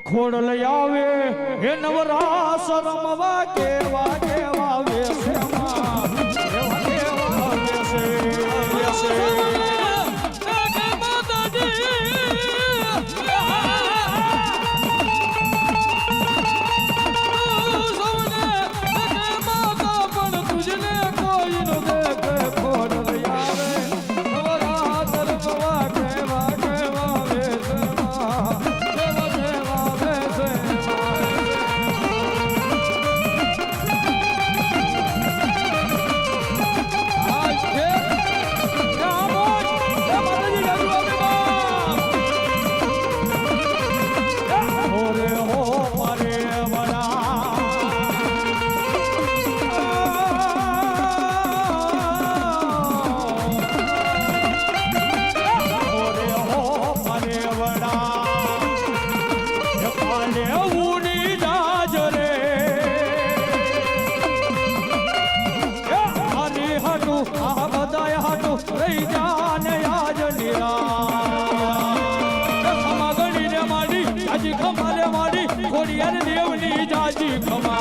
ખોડલ આવે હે નવરાસ રમવા કેવા કેવા વેશમાં કેવા કેવા વેશે દેવની જાજી ખમા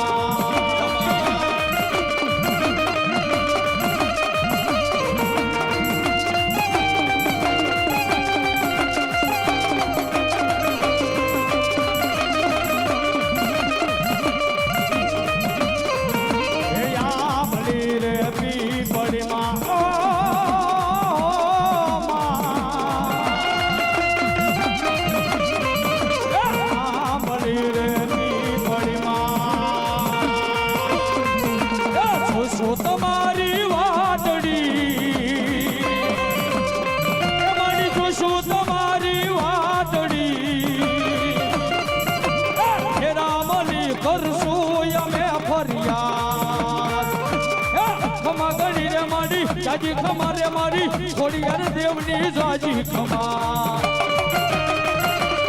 જાજી ખમા રે મારી ખોડિયાર દેવની જાજી ખમા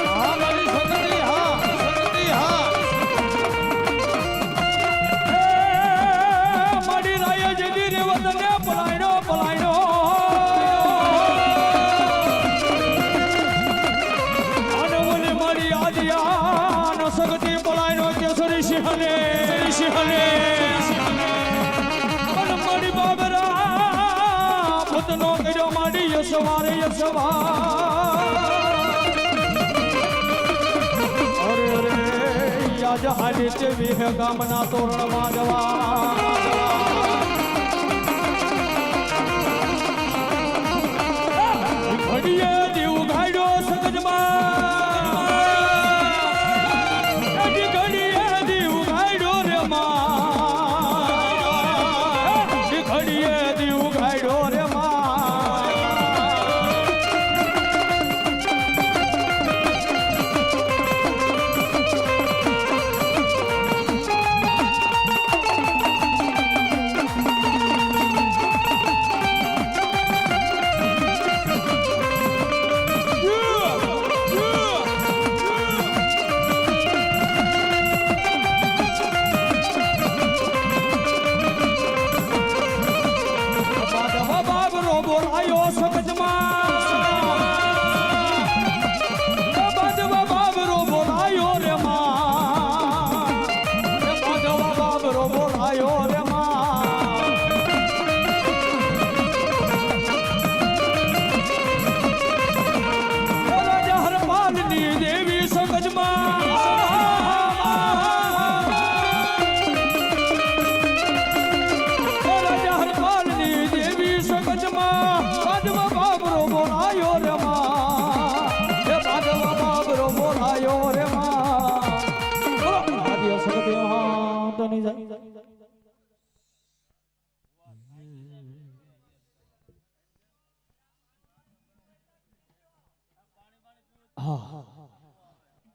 હા મારી સગતી હા મારી રાય જદી રે વતને પલાયનો અને ઓલી મારી આદિયા ન સગતી પલાયનો કેસરી સિંહને અને મારી બાબરા નો કર્યો માડી યસવારે અરે યાદ હાલી તે વિહ ગામના તોરણ માંડવા ઘડીએ દીવ ગાડ્યો સગજમાં ઘડીએ દીવ ગાડ્યો રે માં ઘડીએ દીવ ગાડ્યો રે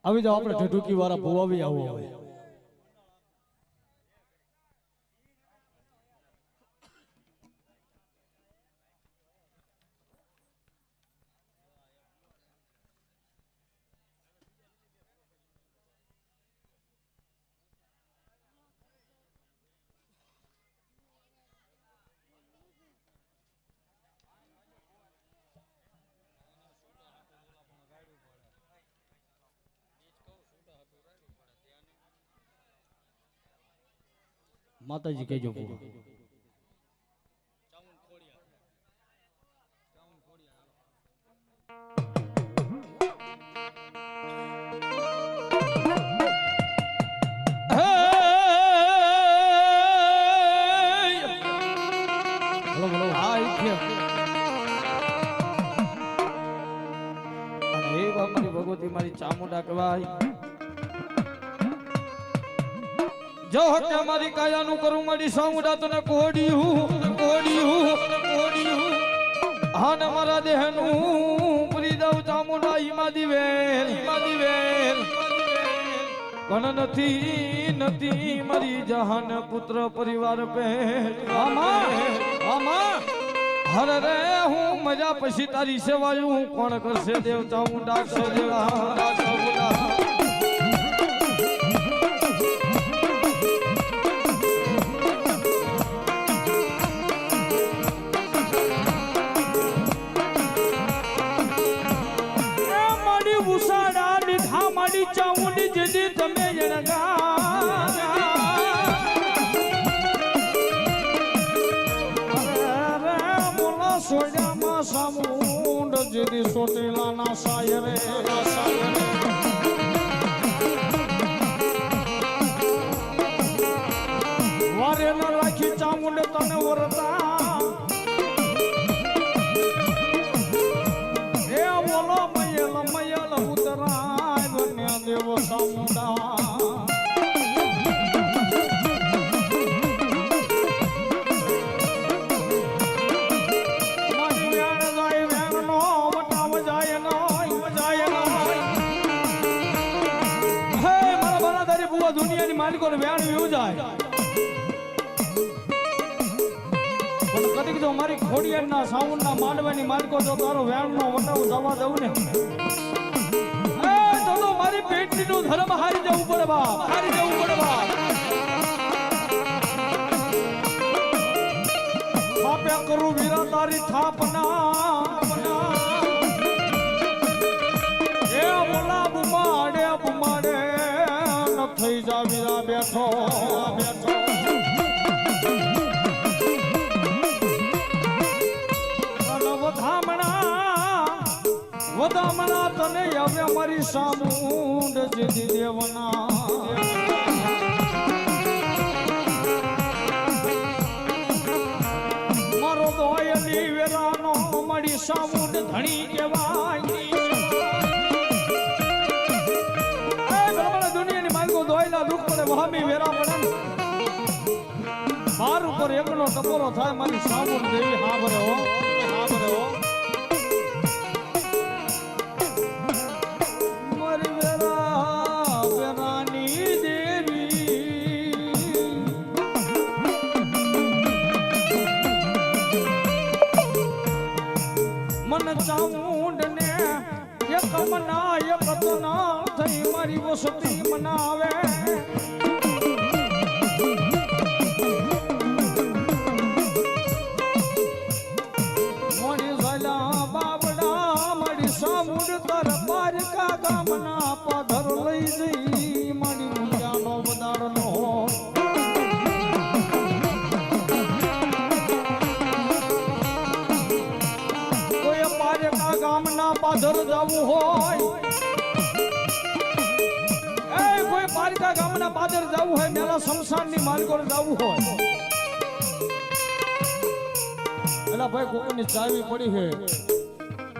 આવી જાઓ આપણે ઢઢુકી વાળા ભુવાવી આવો હવે માતાજી કહેજો પૂરો. ભગવતી મારી ચામુંડા કહેવાય. જો હત્યા મારી કાયાનું કરું મારી ચામુંડા તને કોડિયું હાને મારા દેહનું પૂરી દઉં ચામુંડા ઈમા દિવેલ પણ નથી મારી જહાન પુત્ર પરિવાર પે આમાં હરે રે હું મજા પછી તારી સેવાયું કોણ કરશે દેવ ચામુંડા મારી ઉસાડા લીધા મારી ચામુંડી જેદી તમે સોજામાં સામુંડ જેદી સોટેલા ના સાયરે વારે ન રાખી ચામુંડ તને વરતા એ બોલો મયલ ઉતરાય બને દેવ સામુંડા દુનિયાની માલિકો ને વ્યાણ વ્યુ જાય પણ કદીક જો મારી ખોડિયાર ના સાઉન્ડ ના માંડવાની માલિકો જો તારો વ્યાણ નો વટાવ જવા દઉં ને તો મારી પેટની નું ધર્મ હારી જવું પડે બાપ બાપે કરું વીરા તારી થાપના એ બોલા બુમાડે થઈ જાવીરા બેઠો વધામણા તને હવે મારી સામુંડ જીદી દેવના મારો દોયલી વેરાનો મારી સામુંડ ધણી કહેવાય દોયલા દુઃખ પડે વહામી વેરા પડે બાર ઉપર એકનો ટપોરો થાય મારી સામુંડ દેવી હાબરે હો મારી વેરાની દેવી મન ચામુંડ ને એક મના એક તના થઈ મારી વસતી મનાવે મોડી ઝાલા બાબડા મારી સામુંડ તર પારકા ગામના પાધર લઈ જઈ મારી મુંજાનો બદાડનો કોઈ પારકા ગામના પાધર જવું હોય પાલિકા ગામના પાદર જવું હોય મેલા શમશાનની માલિકો જવું હોય એલા ભાઈ કોકની ચાવી પડી છે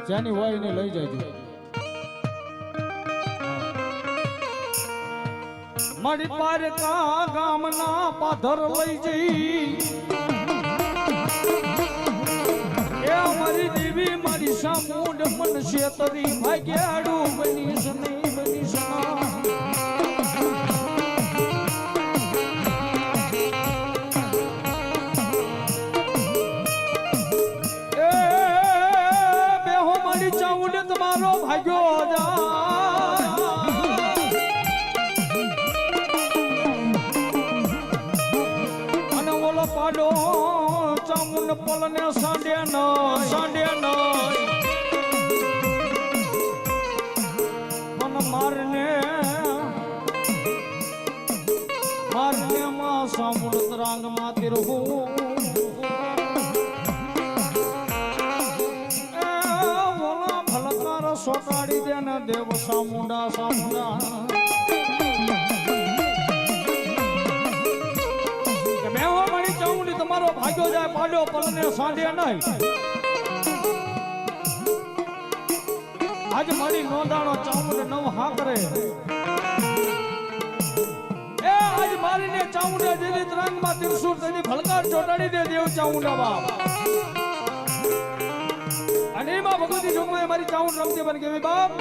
જ્યાંની હોય એને લઈ જાય મારી પાલિકા ગામના પાદર લઈ જઈ એ મારી દેવી મારી સામુંડ મન શેતરી ભાગ્યાડું બનીશ નહીં બનીશ તમારો ભાગ્યો અને ઓલો પાડો ચામુંડ પલને સાંડે ન પણ મારને માર્ગમાં સામુદ્ર રાંગમાં તિરહું ઓલા ફલકાર સોટાડી દે ને દેવ સામુંડા સામુંડા કે મેહો મારી ચાઉંડી તમારો ભાગ્યો જાય પાડ્યો પલને સાંધે નહીં આજ મારી નોંધાણો ચાઉંડ નવ હા કરે આજ મારીને ચાઉંડા જેલી ત્રંગમાં ત્રિશુળ તેની ફલકાર ચોટાડી દે દેવ ચાઉંડા બાપ અને એમાં ભગવતી જોગમાં મારી ચાઉંડ રમતી બન કેવી બાપ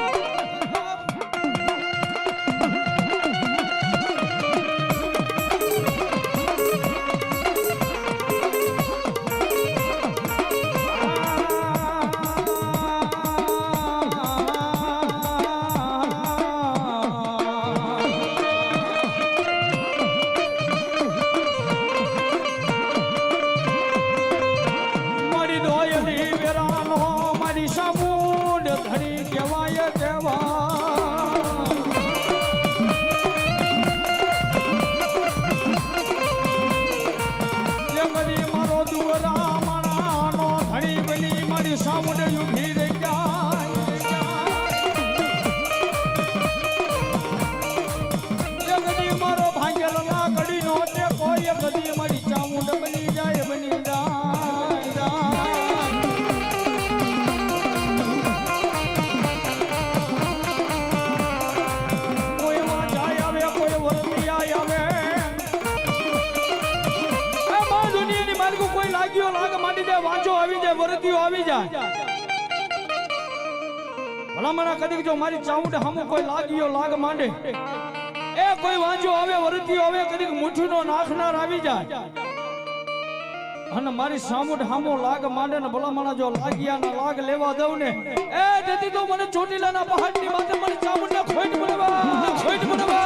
વરતીઓ આવી જાય ભલામણા કદી જો મારી ચાઉંડ હમ કોઈ લાગ્યો લાગ માંડે એ કોઈ વાંચો આવે વરતીઓ આવે કદી મુઠ્ઠીનો નાખનાર આવી જાય અને મારી સામુંડ હામો લાગ માંડે ને ભલામણા જો લાગ્યા ના લાગ લેવા દઉં ને એ તેથી તો મને ચોટીલાના પહાડની માથે મારી ચાઉંડ ને ખોઈટ બનવા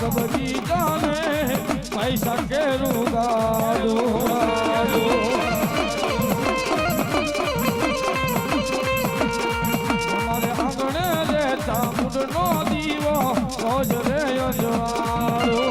बगीचा में पैसा के रुगालो हमारे आंगणे रहता मुडनो दीवो रोज रे अजवारो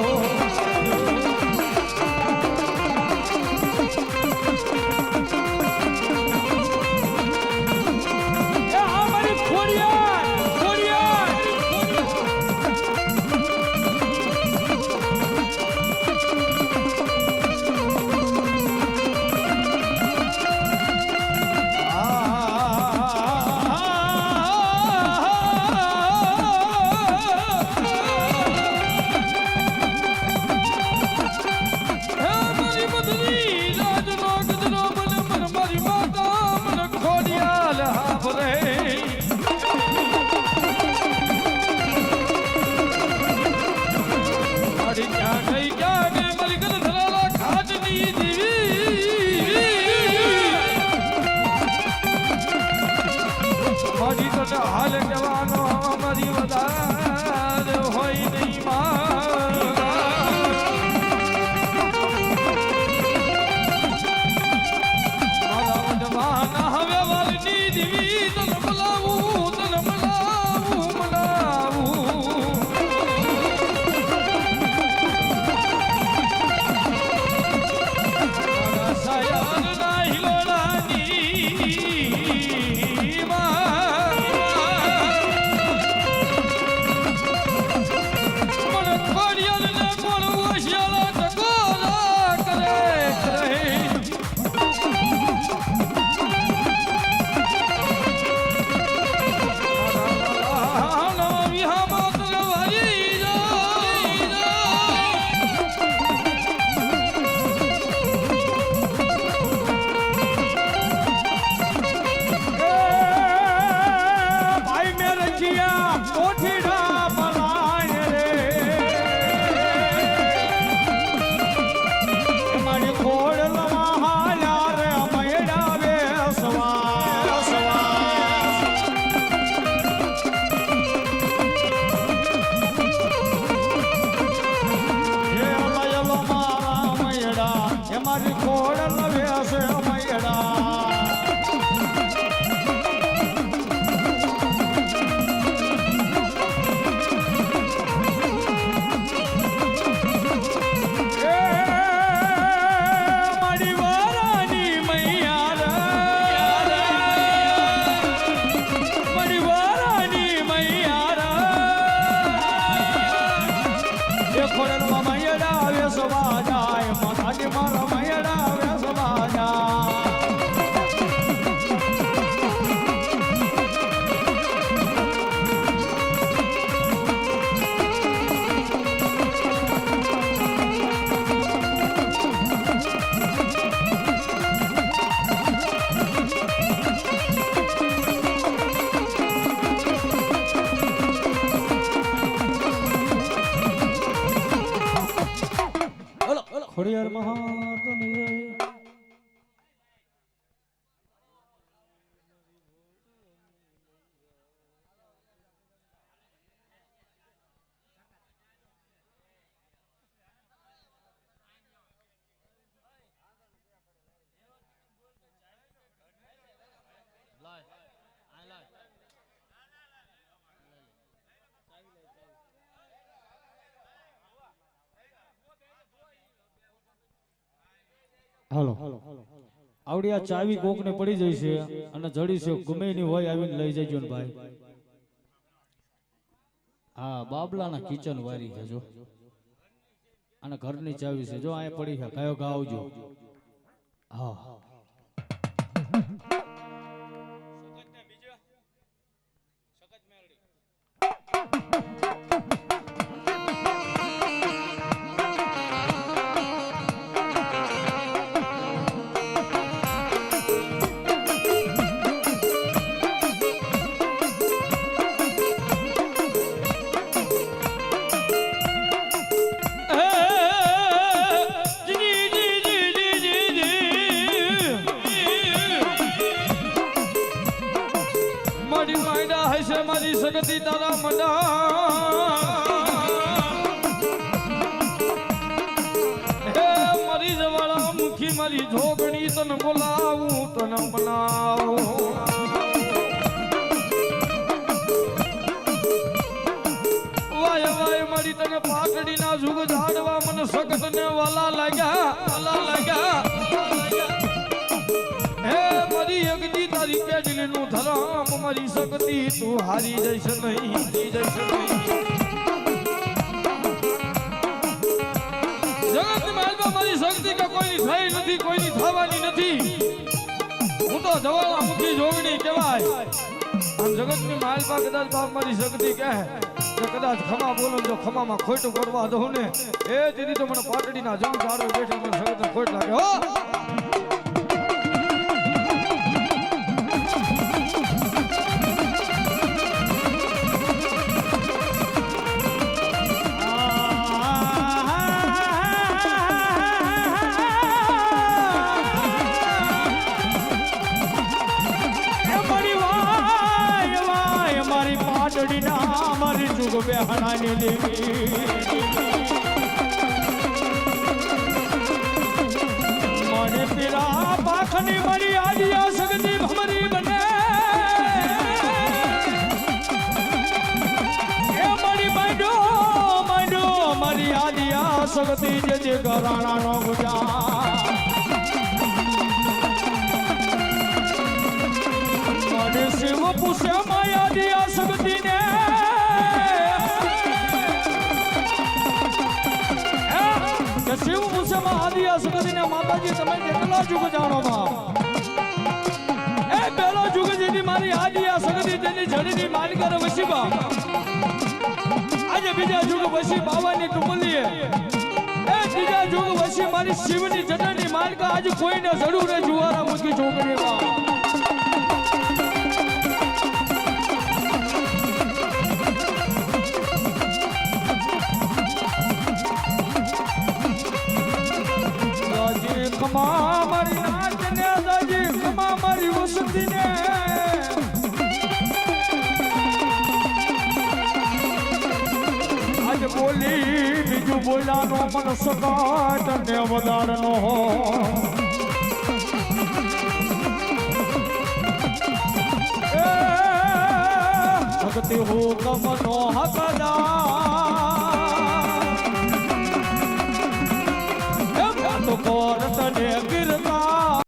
ખોડિયાર મહારાજની જય. હાલો આવડી આ ચાવી કોક ને પડી જઈ છે અને જડી છે ગમે એની હોય આવીને લઈ જજો ને ભાઈ. હા બાબલાના કિચન વારી છે જો અને ઘરની ચાવી છે જો અહીંયા પડી છે કયો ગા આવજો. હા મારી સગતી તારા મંડા હે મારી જવાળા મુખી મારી જોગણી તને બોલાવું તને બનાવું. વાય વાય મારી તને પાટડી ના જુગ ઝાડવા મને સગત ને વાલા લાગ્યા હે મારી અગદી તારી પેડલી નું ધરામ મારી શક્તિ તું હારી જઈશ નહીં જગત માલમાં મારી શક્તિ કે કોઈની થઈ નથી કોઈની થવાની નથી. હું તો જવાળા મુખી જોગણી કહેવાય આમ જગતની માલમાં કદાચ બાપ મારી શક્તિ કહે કે કદાચ ખમા બોલો જો ખમામાં ખોટું કરવા દઉં ને એ દીદી તો મને પાટડીના જંગ ઝાડો બેઠા મને શગતને ખોટ લાગે હો. મારી જુગ બેહણાની દેવી મને પીરા પાખની મારી આલિયા સગતી ભમરી બને એ મારી માંડો મારી આલિયા સગતી જે ઘરાણા નો ગુજા મને શિવ પૂછે માયા દિયા સગતી ને શિવ પૂછે આદિયા સગતી ને માતાજી તમે કેટલા જુગ જાણો માં એ પેલો જુગ જેની મારી આદિયા સગતી તેની જડીની માલિકા વસીબા આજે બીજા જુગ વસી બાવાની ટુમલીએ એ બીજા જુગ વસી મારી શિવની જટાની માલિકા આજે કોઈને જડું રે જુવારા મુકી છોકરીમાં ખમા મારી નાચ ને દાજી ખમા મારી વસતી ને આજ બોલી બીજું બોલાનો મન સકાટ ને વદાડનો ભક્તિ હુકમ નો હકદાર